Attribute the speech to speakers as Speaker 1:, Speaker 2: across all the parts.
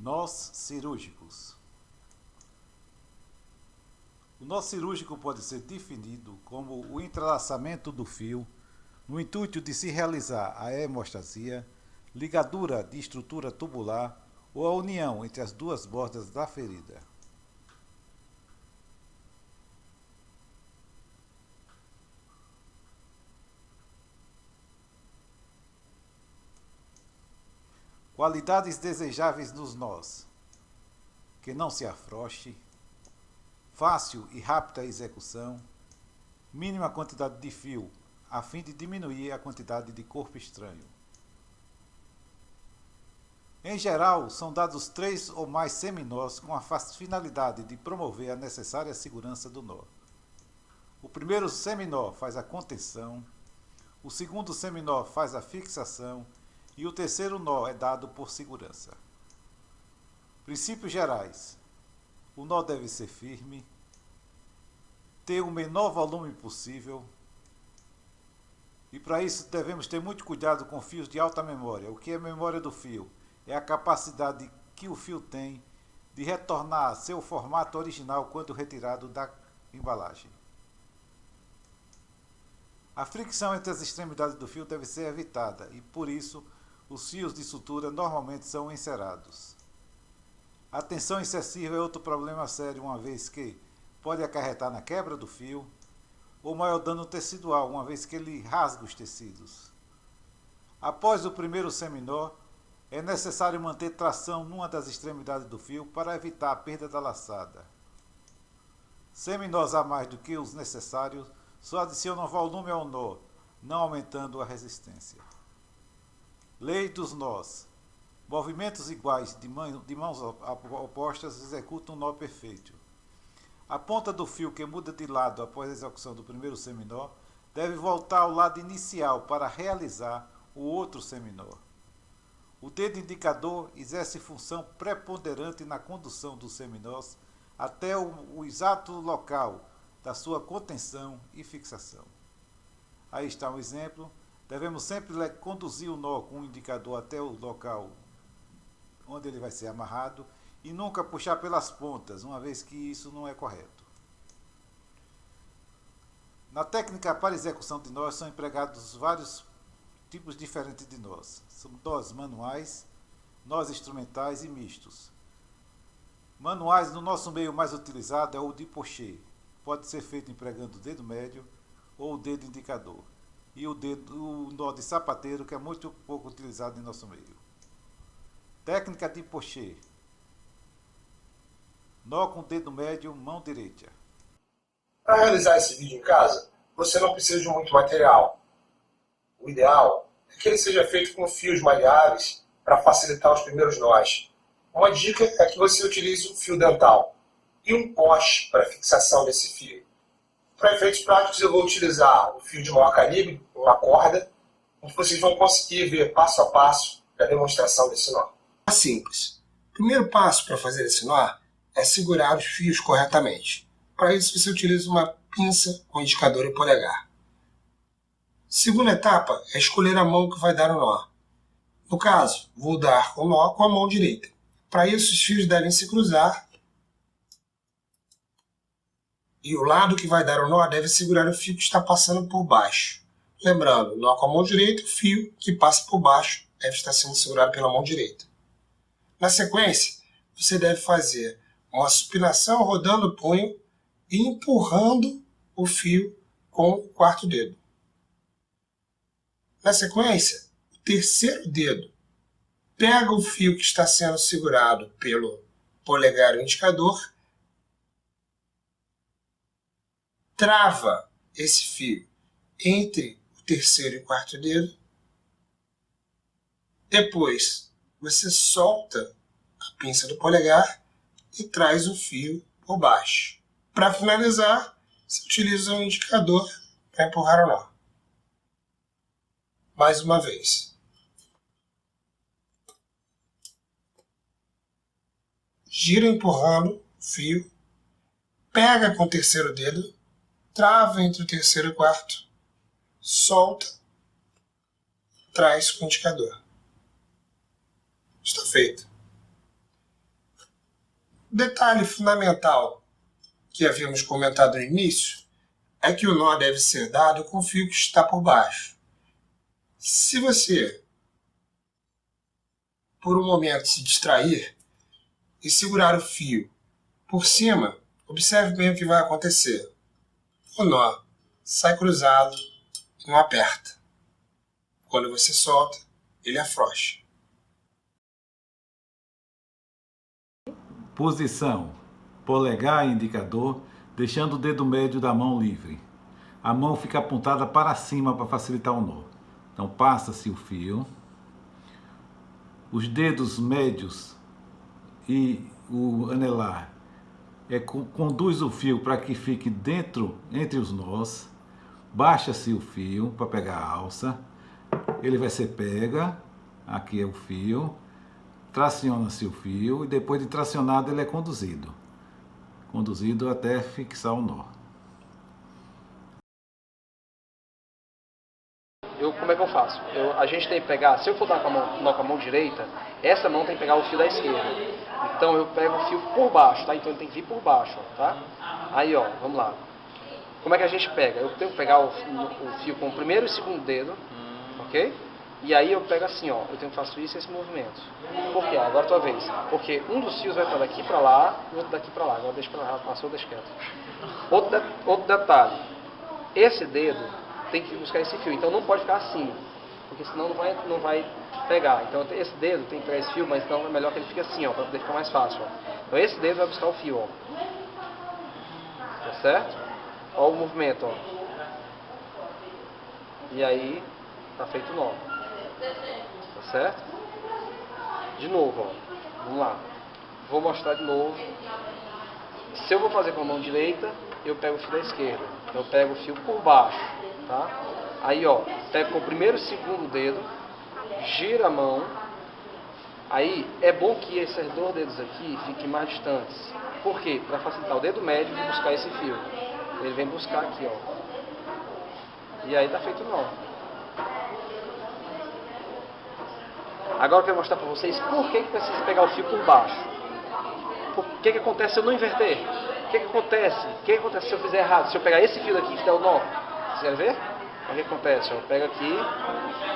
Speaker 1: Nós cirúrgicos. O nó cirúrgico pode ser definido como o entrelaçamento do fio no intuito de se realizar a hemostasia, ligadura de estrutura tubular ou a união entre as duas bordas da ferida. Qualidades desejáveis nos nós: que não se afrouxe, fácil e rápida execução, mínima quantidade de fio, a fim de diminuir a quantidade de corpo estranho. Em geral, são dados 3 ou mais seminós com a finalidade de promover a necessária segurança do nó. O primeiro seminó faz a contenção, o segundo seminó faz a fixação e o terceiro nó é dado por segurança. Princípios gerais: o nó deve ser firme, ter o menor volume possível, e para isso devemos ter muito cuidado com fios de alta memória. O que é memória do fio? É a capacidade que o fio tem de retornar a seu formato original quando retirado da embalagem. A fricção entre as extremidades do fio deve ser evitada e, por isso, os fios de sutura normalmente são encerados. A tensão excessiva é outro problema sério, uma vez que pode acarretar na quebra do fio ou maior dano tecidual, uma vez que ele rasga os tecidos. Após o primeiro seminó, é necessário manter tração numa das extremidades do fio para evitar a perda da laçada. Seminós a mais do que os necessários só adicionam volume ao nó, não aumentando a resistência. Lei dos nós: movimentos iguais de mãos opostas executam um nó perfeito. A ponta do fio que muda de lado após a execução do primeiro seminó deve voltar ao lado inicial para realizar o outro seminó. O dedo indicador exerce função preponderante na condução dos seminós até o exato local da sua contenção e fixação. Aí está um exemplo. Devemos sempre conduzir o nó com o indicador até o local onde ele vai ser amarrado e nunca puxar pelas pontas, uma vez que isso não é correto. Na técnica para execução de nós são empregados vários tipos diferentes de nós. São nós manuais, nós instrumentais e mistos. Manuais, no nosso meio mais utilizado, é o de pochet. Pode ser feito empregando o dedo médio ou o dedo indicador. E o nó de sapateiro, que é muito pouco utilizado em nosso meio. Técnica de pochet: nó com dedo médio, mão direita.
Speaker 2: Para realizar esse vídeo em casa, você não precisa de muito material. O ideal é que ele seja feito com fios maleáveis para facilitar os primeiros nós. Uma dica é que você utilize um fio dental e um poste para fixação desse fio. Para efeitos práticos, eu vou utilizar o fio de maior calibre, uma corda, onde vocês vão conseguir ver passo a passo a demonstração desse nó. É simples. O primeiro passo para fazer esse nó é segurar os fios corretamente. Para isso, você utiliza uma pinça com indicador e polegar. Segunda etapa é escolher a mão que vai dar o nó. No caso, vou dar o nó com a mão direita. Para isso, os fios devem se cruzar e o lado que vai dar o nó deve segurar o fio que está passando por baixo. Lembrando, nó com a mão direita, o fio que passa por baixo deve estar sendo segurado pela mão direita. Na sequência, você deve fazer uma supinação rodando o punho e empurrando o fio com o quarto dedo. Na sequência, o terceiro dedo pega o fio que está sendo segurado pelo polegar e indicador, trava esse fio entre o terceiro e o quarto dedo. Depois, você solta a pinça do polegar e traz o fio por baixo. Para finalizar, você utiliza o indicador para empurrar o nó. Mais uma vez. Gira empurrando o fio, pega com o terceiro dedo, trava entre o terceiro e o quarto, solta, traz com o indicador. Está feito. detalhe fundamental que havíamos comentado no início é que o nó deve ser dado com o fio que está por baixo. Se você, por um momento, se distrair e segurar o fio por cima, observe bem o que vai acontecer. O nó sai cruzado e não aperta. Quando você solta, ele afrouxa.
Speaker 1: Posição: polegar e indicador, deixando o dedo médio da mão livre. A mão fica apontada para cima para facilitar o nó. Então passa-se o fio. Os dedos médios e o anelar conduz o fio para que fique dentro, entre os nós. Baixa-se o fio para pegar a alça. Ele vai ser pega. Aqui é o fio. Traciona-se o fio e depois de tracionado ele é conduzido. Conduzido até fixar o nó.
Speaker 3: Como é que eu faço? A gente tem que pegar, se eu for dar nó com a mão direita, essa mão tem que pegar o fio da esquerda. Então eu pego o fio por baixo, tá? Então ele tem que vir por baixo, ó, tá? Aí, ó, vamos lá. Como é que a gente pega? Eu tenho que pegar o fio com o primeiro e o segundo dedo, ok? E aí eu pego assim, ó, eu tenho que fazer isso e esse movimento. Por quê? Agora a tua vez. Porque um dos fios vai estar daqui pra lá e o outro daqui pra lá. Agora deixa pra lá, passou, deixa quieto. Outro detalhe. Esse dedo tem que buscar esse fio, então não pode ficar assim, porque senão não vai pegar. Então esse dedo tem que pegar esse fio, mas então é melhor que ele fique assim, ó, para poder ficar mais fácil, ó. Então esse dedo vai buscar o fio, ó. Tá certo? Ó o movimento, ó. E aí tá feito o nó. Tá certo? De novo, ó. Vamos lá. Vou mostrar de novo. Se eu vou fazer com a mão direita, eu pego o fio da esquerda. Eu pego o fio por baixo, tá? Aí, ó, pego com o primeiro e segundo dedo, gira a mão. Aí, é bom que esses dois dedos aqui fiquem mais distantes. Por quê? Para facilitar o dedo médio de buscar esse fio. Ele vem buscar aqui, ó. E aí tá feito o nó. Agora eu quero mostrar para vocês por que precisa pegar o fio por baixo. O que acontece se eu não inverter? O que acontece? O que acontece se eu fizer errado? Se eu pegar esse fio daqui e fizer o nó? Vocês querem ver? O que acontece? Eu pego aqui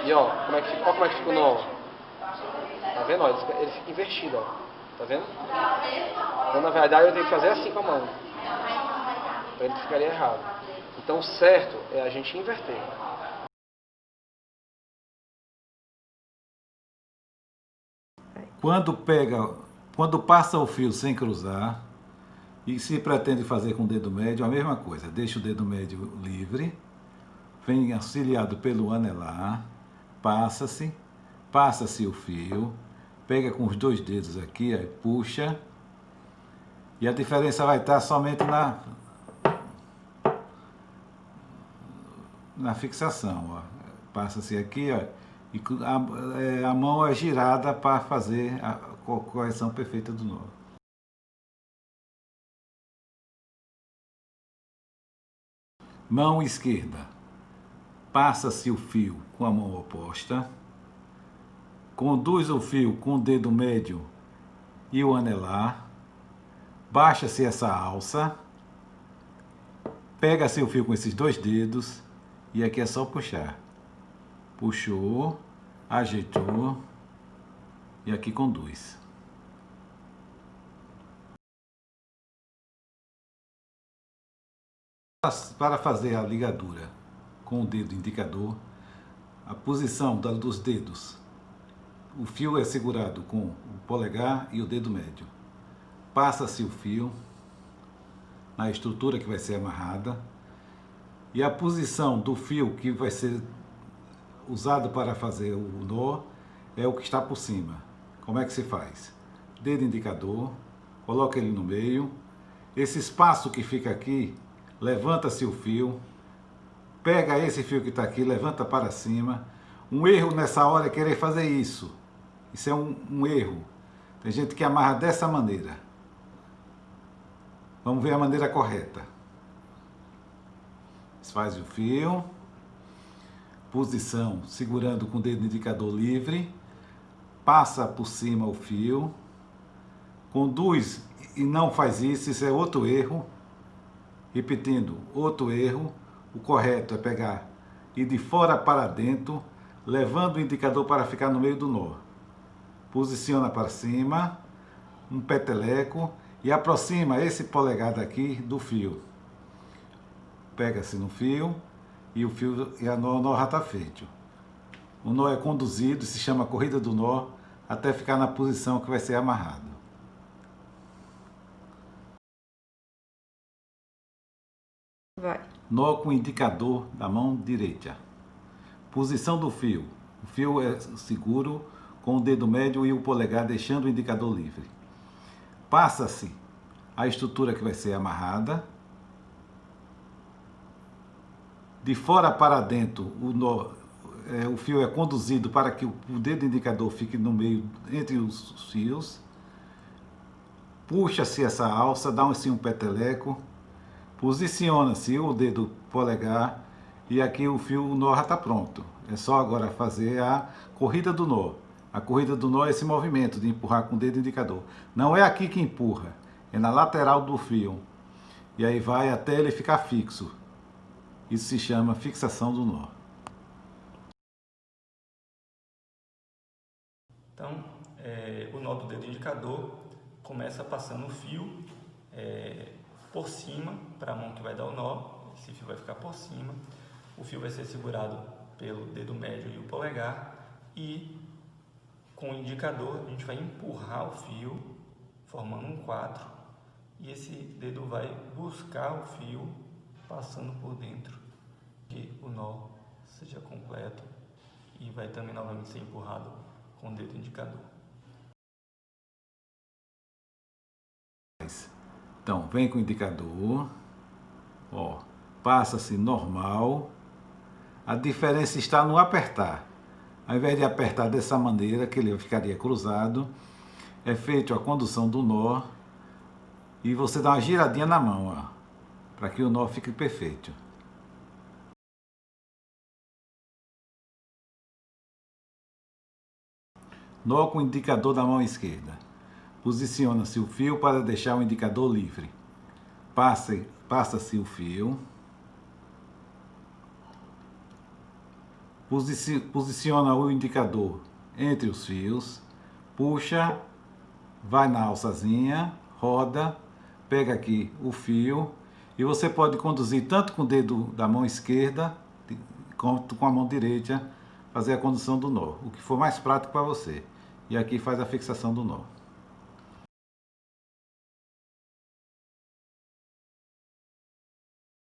Speaker 3: e ó, como é que fica o nó? Tá vendo? Ó, ele fica invertido, ó. Tá vendo? Então na verdade eu tenho que fazer assim com a mão. Então ele ficaria errado. Então o certo é a gente inverter.
Speaker 1: Quando passa o fio sem cruzar, e se pretende fazer com o dedo médio, a mesma coisa. Deixa o dedo médio livre, vem auxiliado pelo anelar, passa-se o fio, pega com os dois dedos aqui, aí puxa, e a diferença vai estar somente na fixação. Passa-se aqui, ó, e a mão é girada para fazer a correção perfeita do nó. Mão esquerda. Passa-se o fio com a mão oposta. Conduz o fio com o dedo médio e o anelar. Baixa-se essa alça. Pega-se o fio com esses dois dedos. E aqui é só puxar. Puxou, ajeitou e aqui conduz. Para fazer a ligadura com o dedo indicador, a posição dos dedos, o fio é segurado com o polegar e o dedo médio. Passa-se o fio na estrutura que vai ser amarrada e a posição do fio que vai ser usado para fazer o nó é o que está por cima. Como é que se faz? Dedo indicador, coloca ele no meio, esse espaço que fica aqui, levanta-se o fio, pega esse fio que está aqui, levanta para cima. Um erro nessa hora é querer fazer isso. Isso é um erro. Tem gente que amarra dessa maneira. Vamos ver a maneira correta. Desfaz o fio. Posição, segurando com o dedo indicador livre. Passa por cima o fio. conduz e não faz isso, isso é outro erro. Repetindo, outro erro. O correto é pegar e de fora para dentro, levando o indicador para ficar no meio do nó. Posiciona para cima, um peteleco, e aproxima esse polegar daqui do fio. Pega-se no fio e o fio e o nó já está feito. O nó é conduzido, se chama corrida do nó, até ficar na posição que vai ser amarrado.
Speaker 4: Vai.
Speaker 1: Nó com indicador da mão direita. Posição do fio. O fio é seguro com o dedo médio e o polegar deixando o indicador livre. Passa-se a estrutura que vai ser amarrada. De fora para dentro, o fio é conduzido para que o dedo indicador fique no meio, entre os fios. Puxa-se essa alça, dá-se um peteleco. Posiciona-se o dedo polegar e aqui o nó já está pronto. É só agora fazer a corrida do nó. A corrida do nó é esse movimento de empurrar com o dedo indicador. Não é aqui que empurra, é na lateral do fio. E aí vai até ele ficar fixo. Isso se chama fixação do nó.
Speaker 5: Então, o nó do dedo indicador começa passando o fio por cima para a mão que vai dar o nó. Esse fio vai ficar por cima. O fio vai ser segurado pelo dedo médio e o polegar. E com o indicador a gente vai empurrar o fio, formando um quadro. E esse dedo vai buscar o fio, passando por dentro, que o nó seja completo. E vai também novamente ser empurrado com o dedo indicador.
Speaker 1: Então, vem com o indicador, ó, passa-se normal. A diferença está no apertar. Ao invés de apertar dessa maneira, que ele ficaria cruzado, é feito a condução do nó e você dá uma giradinha na mão, ó, para que o nó fique perfeito. Nó com o indicador da mão esquerda. Posiciona-se o fio para deixar o indicador livre. Passa-se o fio. Posiciona o indicador entre os fios. Puxa, vai na alçazinha, roda, pega aqui o fio. E você pode conduzir tanto com o dedo da mão esquerda quanto com a mão direita, fazer a condução do nó. O que for mais prático para você. E aqui faz a fixação do nó.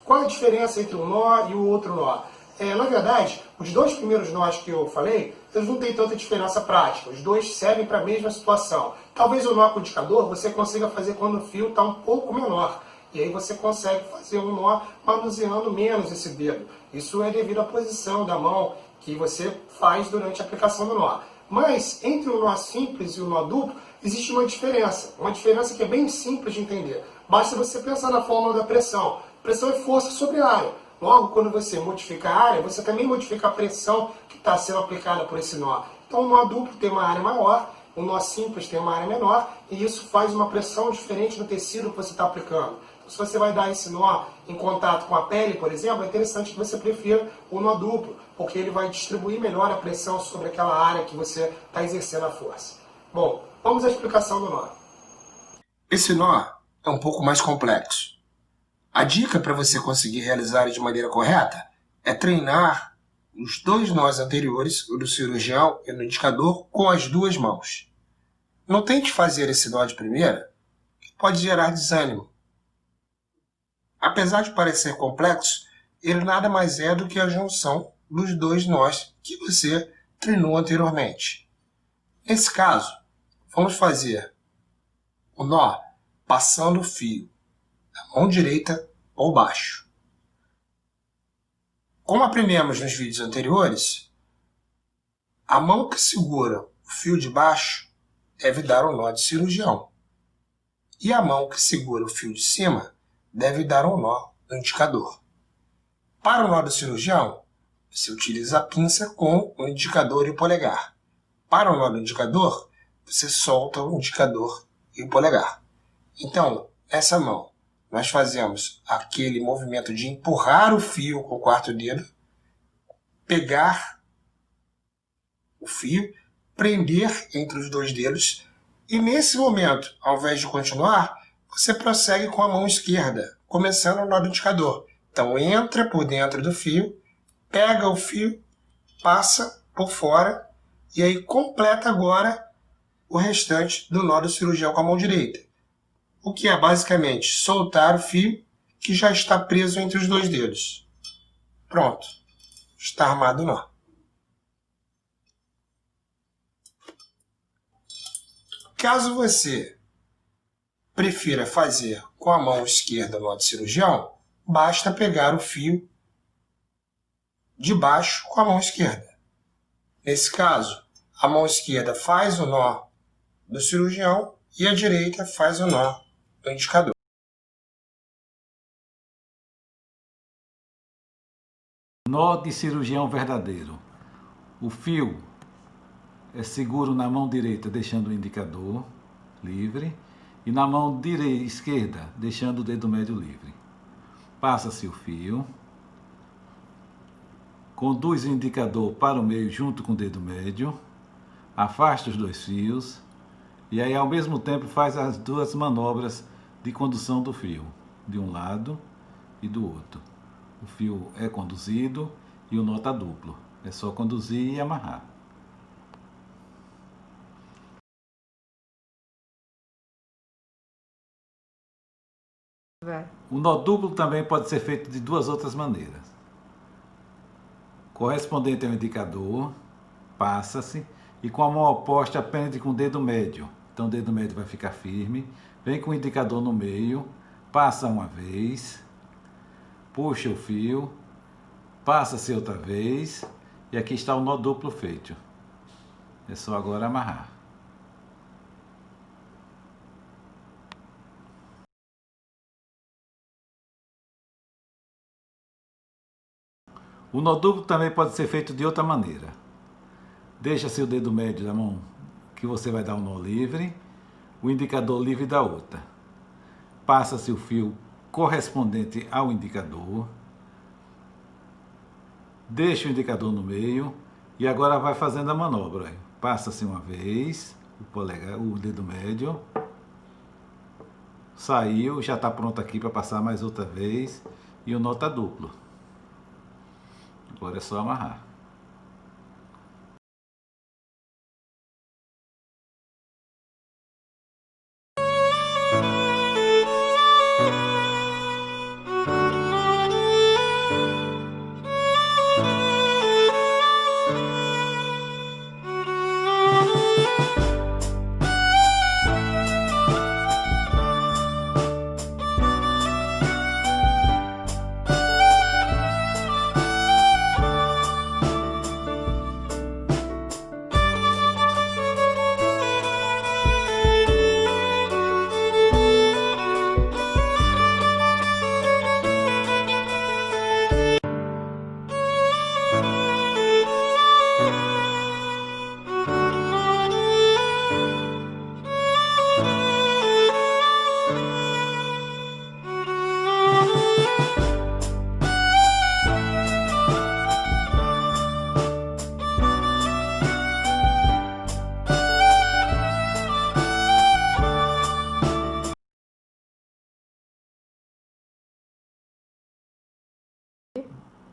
Speaker 2: Qual é a diferença entre um nó e o outro nó? Na verdade, os dois primeiros nós que eu falei, eles não têm tanta diferença prática. Os dois servem para a mesma situação. Talvez o nó com o indicador você consiga fazer quando o fio está um pouco menor. E aí você consegue fazer um nó manuseando menos esse dedo. Isso é devido à posição da mão que você faz durante a aplicação do nó. Mas entre o nó simples e o nó duplo, existe uma diferença. Uma diferença que é bem simples de entender. Basta você pensar na fórmula da pressão. Pressão é força sobre a área. Logo, quando você modifica a área, você também modifica a pressão que está sendo aplicada por esse nó. Então, o nó duplo tem uma área maior, o nó simples tem uma área menor, e isso faz uma pressão diferente no tecido que você está aplicando. Então, se você vai dar esse nó em contato com a pele, por exemplo, é interessante que você prefira o nó duplo, porque ele vai distribuir melhor a pressão sobre aquela área que você está exercendo a força. Bom, vamos à explicação do nó. Esse nó é um pouco mais complexo. A dica para você conseguir realizar ele de maneira correta é treinar os dois nós anteriores, o do cirurgião e no indicador, com as duas mãos. Não tente fazer esse nó de primeira, que pode gerar desânimo. Apesar de parecer complexo, ele nada mais é do que a junção dos dois nós que você treinou anteriormente. Nesse caso, vamos fazer o nó passando o fio da mão direita ou baixo. Como aprendemos nos vídeos anteriores, a mão que segura o fio de baixo deve dar um nó de cirurgião. E a mão que segura o fio de cima deve dar um nó no indicador. Para o nó do cirurgião, você utiliza a pinça com o indicador e o polegar. Para o nó do indicador, você solta o indicador e o polegar. Então, nessa mão, nós fazemos aquele movimento de empurrar o fio com o quarto dedo, pegar o fio, prender entre os dois dedos, e nesse momento, ao invés de continuar, você prossegue com a mão esquerda, começando no nó do indicador. Então, entra por dentro do fio, pega o fio, passa por fora, e aí completa agora o restante do nó do cirurgião com a mão direita. O que é basicamente soltar o fio que já está preso entre os dois dedos. Pronto, está armado o nó. Caso você prefira fazer com a mão esquerda o nó de cirurgião, basta pegar o fio de baixo com a mão esquerda. Nesse caso, a mão esquerda faz o nó do cirurgião e a direita faz o nó do indicador.
Speaker 1: Nó de cirurgião verdadeiro. O fio é seguro na mão direita, deixando o indicador livre, e na mão esquerda, deixando o dedo médio livre. Passa-se o fio, conduz o indicador para o meio junto com o dedo médio, afasta os dois fios, e aí ao mesmo tempo faz as duas manobras de condução do fio, de um lado e do outro. O fio é conduzido e o nó está duplo. É só conduzir e amarrar.
Speaker 4: Vai.
Speaker 1: O nó duplo também pode ser feito de duas outras maneiras. Correspondente ao indicador, passa-se e com a mão oposta prende com o dedo médio. Então o dedo médio vai ficar firme, vem com o indicador no meio, passa uma vez, puxa o fio, passa-se outra vez e aqui está o nó duplo feito. É só agora amarrar. O nó duplo também pode ser feito de outra maneira. Deixa-se o dedo médio da mão que você vai dar um nó livre, o indicador livre da outra. Passa-se o fio correspondente ao indicador, deixa o indicador no meio e agora vai fazendo a manobra. Passa-se uma vez o dedo médio, saiu, já está pronto aqui para passar mais outra vez e o nó está duplo. Agora é só amarrar.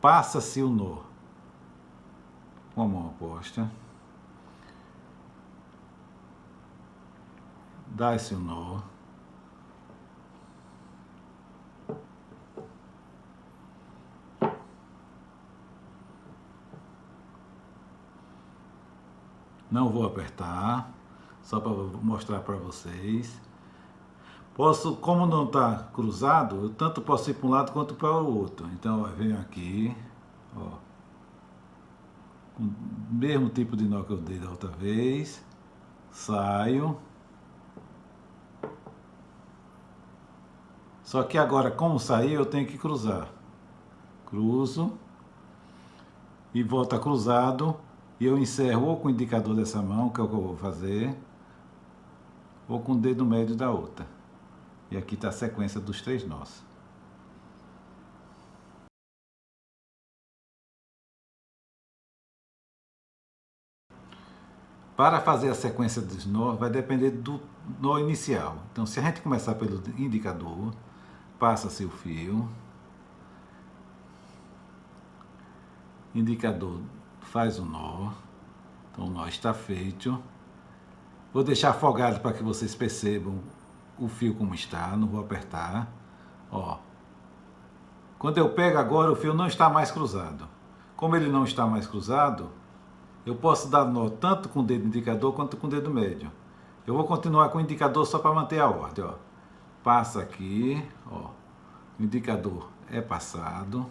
Speaker 1: Passa-se o nó com a mão oposta, dá-se o nó, não vou apertar, só para mostrar para vocês. Posso, como não está cruzado, eu tanto posso ir para um lado quanto para o outro. Então, ó, venho aqui, ó, com o mesmo tipo de nó que eu dei da outra vez, saio. Só que agora, como sair, eu tenho que cruzar. Cruzo e volta cruzado e eu encerro ou com o indicador dessa mão, que é o que eu vou fazer, ou com o dedo médio da outra. E aqui está a sequência dos 3 nós. Para fazer a sequência dos nós, vai depender do nó inicial. Então, se a gente começar pelo indicador, passa-se o fio, indicador faz o nó, então o nó está feito. Vou deixar afogado para que vocês percebam o fio como está, não vou apertar. Ó. Quando eu pego agora, o fio não está mais cruzado. Como ele não está mais cruzado, eu posso dar nó tanto com o dedo indicador quanto com o dedo médio. Eu vou continuar com o indicador só para manter a ordem. Ó. Passa aqui, ó. O indicador é passado.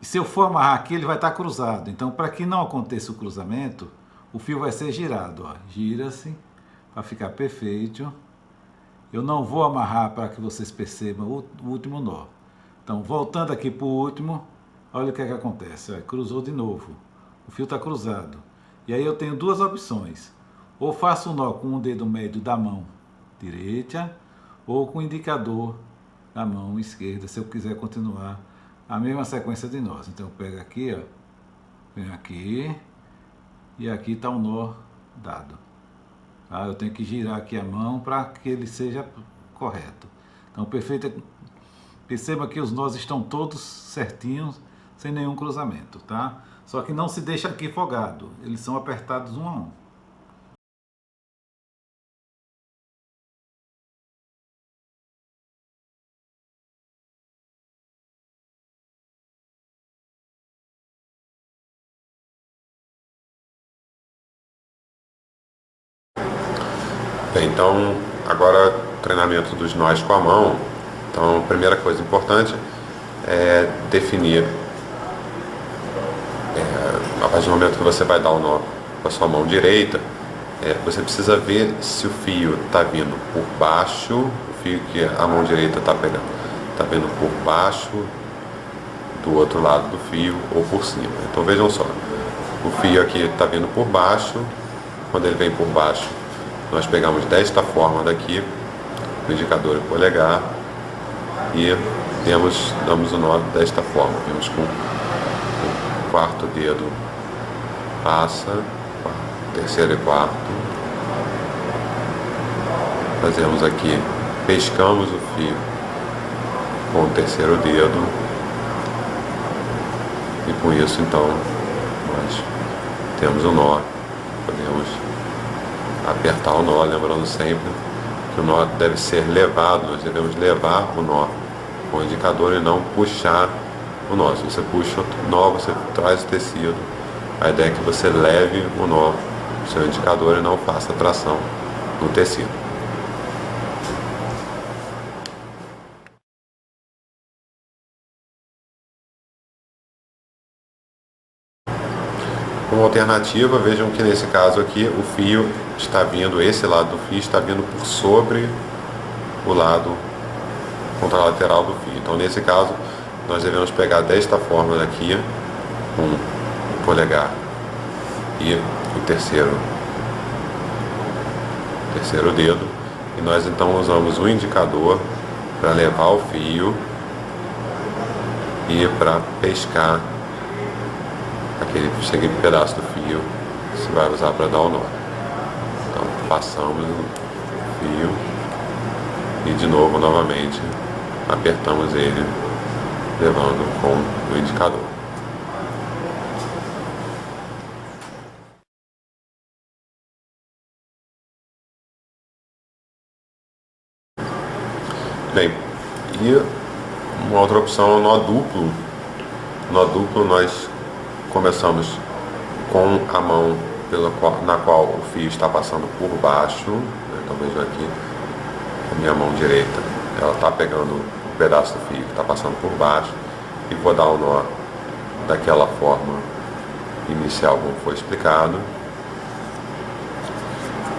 Speaker 1: E se eu for amarrar aqui, ele vai estar cruzado. Então, para que não aconteça o cruzamento, o fio vai ser girado. Ó. Gira-se para ficar perfeito. Eu não vou amarrar para que vocês percebam o último nó. Então, voltando aqui para o último, olha o que é que acontece. Ó, cruzou de novo. O fio está cruzado. E aí eu tenho 2 opções. Ou faço o nó com o dedo médio da mão direita, ou com o indicador da mão esquerda, se eu quiser continuar a mesma sequência de nós. Então eu pego aqui, ó, venho aqui, e aqui está o nó dado. Tá? Eu tenho que girar aqui a mão para que ele seja correto. Então perfeito. Perceba que os nós estão todos certinhos, sem nenhum cruzamento, tá? Só que não se deixa aqui folgado, eles são apertados um a um.
Speaker 6: Bem, então agora treinamento dos nós com a mão. Então a primeira coisa importante é definir, a partir do momento que você vai dar o nó com a sua mão direita, você precisa ver se o fio está vindo por baixo, o fio que a mão direita está pegando, está vindo por baixo do outro lado do fio ou por cima. Então vejam só, o fio aqui está vindo por baixo. Quando ele vem por baixo, nós pegamos desta forma daqui, o indicador e o polegar, e damos o nó desta forma. Vemos com o 4º dedo passa, terceiro e quarto. Fazemos aqui, pescamos o fio com o terceiro dedo, e com isso então nós temos o nó. Podemos apertar o nó, lembrando sempre que o nó deve ser levado, nós devemos levar o nó com o indicador e não puxar o nó. Se você puxa o nó, você traz o tecido. A ideia é que você leve o nó no seu indicador e não faça tração no tecido. Como alternativa, vejam que nesse caso aqui o fio está vindo, esse lado do fio está vindo por sobre o lado contralateral do fio. Então nesse caso nós devemos pegar desta forma daqui com o polegar e o terceiro dedo, e nós então usamos o indicador para levar o fio e para pescar aquele pedaço do fio que se vai usar para dar o nó. Então passamos o fio e de novo, novamente, apertamos ele, levando com o indicador. Bem, e uma outra opção é o nó duplo. Nó duplo nós começamos com a mão na qual o fio está passando por baixo. Então vejo aqui a minha mão direita, ela está pegando um pedaço do fio que está passando por baixo, e vou dar o nó daquela forma inicial como foi explicado,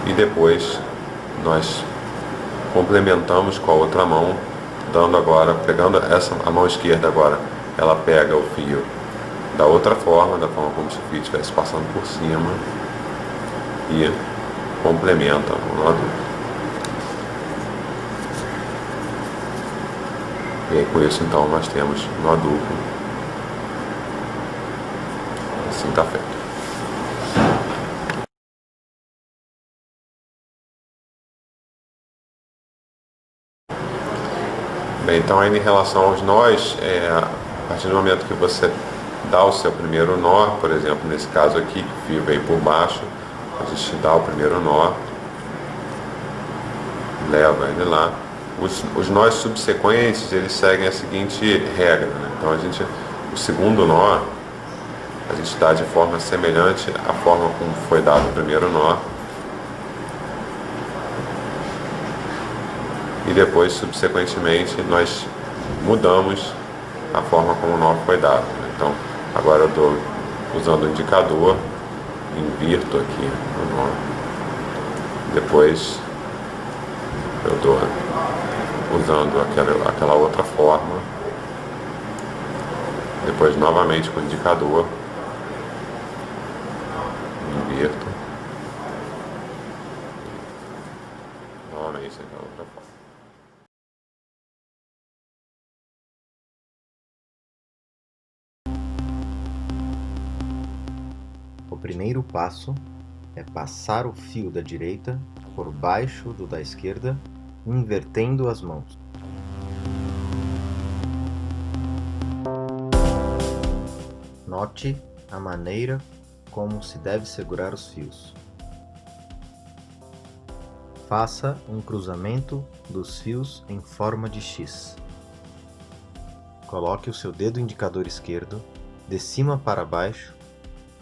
Speaker 6: e depois nós complementamos com a outra mão, dando agora, pegando a mão esquerda agora, ela pega o fio da outra forma, da forma como se o fio estivesse passando por cima, e complementa o nó duplo. E aí, com isso, então, nós temos nó duplo. Assim está feito. Bem, então aí em relação aos nós, a partir do momento que você dá o seu primeiro nó, por exemplo, nesse caso aqui, o fio veio por baixo, a gente dá o primeiro nó, leva ele lá. Os nós subsequentes, eles seguem a seguinte regra, né? Então o segundo nó, a gente dá de forma semelhante à forma como foi dado o primeiro nó. E depois, subsequentemente, nós mudamos a forma como o nó foi dado. Então, agora eu estou usando o indicador, invirto aqui o nó. Depois, eu estou usando aquela outra forma. Depois, novamente, com o indicador, invirto. Novamente, aquela outra forma.
Speaker 7: O primeiro passo é passar o fio da direita por baixo do da esquerda, invertendo as mãos. Note a maneira como se deve segurar os fios. Faça um cruzamento dos fios em forma de X. Coloque o seu dedo indicador esquerdo de cima para baixo,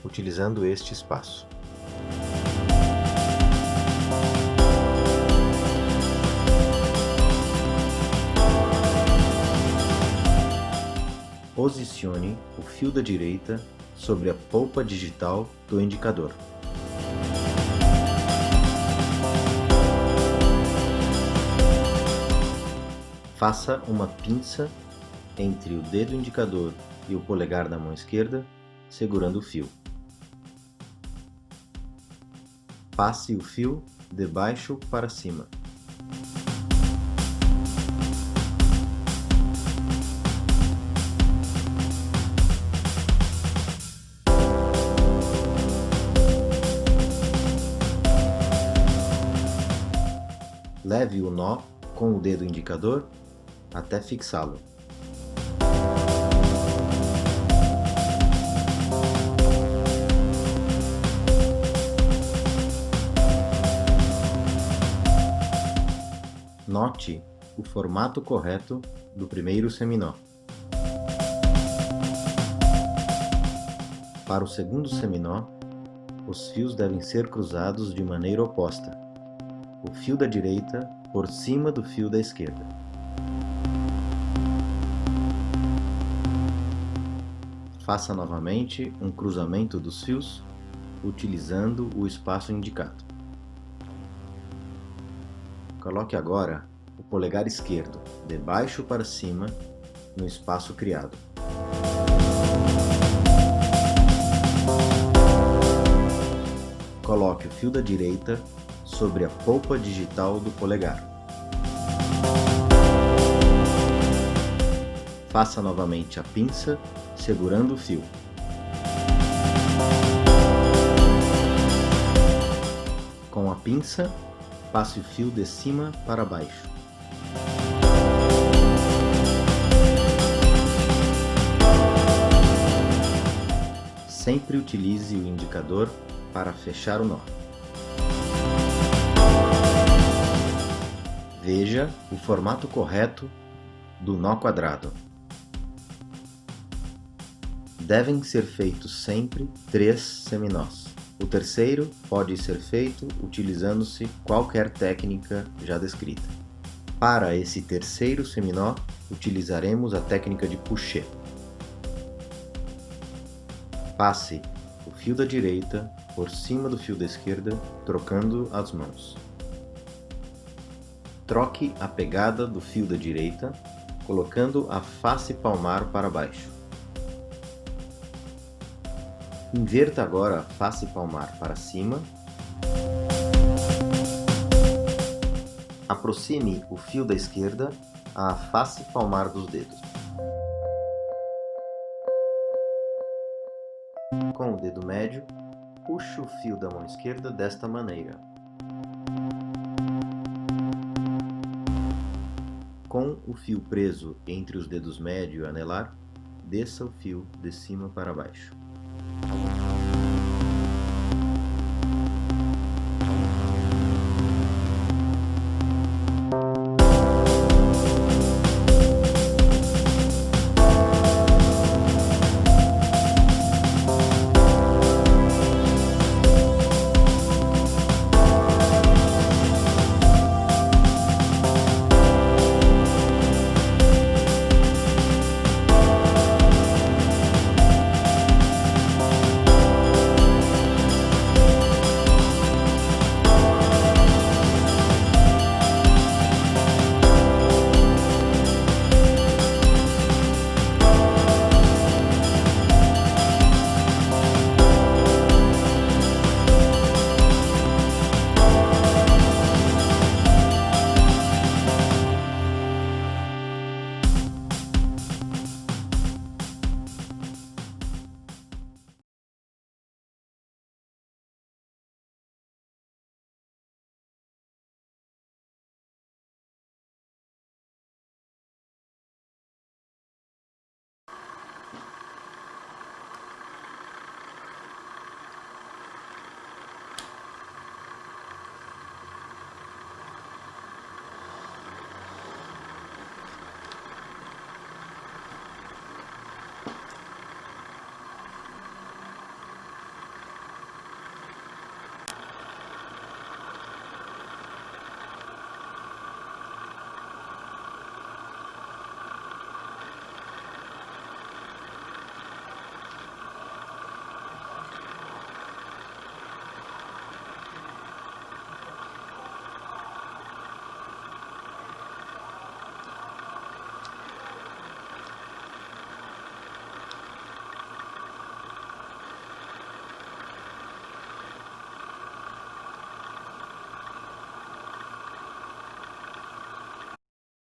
Speaker 7: utilizando este espaço. Posicione o fio da direita sobre a polpa digital do indicador. Faça uma pinça entre o dedo indicador e o polegar da mão esquerda, segurando o fio. Passe o fio de baixo para cima. Leve o nó com o dedo indicador até fixá-lo. Note o formato correto do primeiro seminó. Para o segundo seminó, os fios devem ser cruzados de maneira oposta, o fio da direita por cima do fio da esquerda. Faça novamente um cruzamento dos fios, utilizando o espaço indicado. Coloque agora o polegar esquerdo de baixo para cima no espaço criado. Coloque o fio da direita sobre a polpa digital do polegar. Faça novamente a pinça, segurando o fio. Com a pinça, passe o fio de cima para baixo. Sempre utilize o indicador para fechar o nó. Veja o formato correto do nó quadrado. Devem ser feitos sempre 3 seminós. O terceiro pode ser feito utilizando-se qualquer técnica já descrita. Para esse terceiro seminó, utilizaremos a técnica de puxê. Passe o fio da direita por cima do fio da esquerda, trocando as mãos. Troque a pegada do fio da direita, colocando a face palmar para baixo. Inverta agora a face palmar para cima Aproxime o fio da esquerda à face palmar dos dedos. Com o dedo médio, puxe o fio da mão esquerda desta maneira. Com o fio preso entre os dedos médio e anelar, desça o fio de cima para baixo.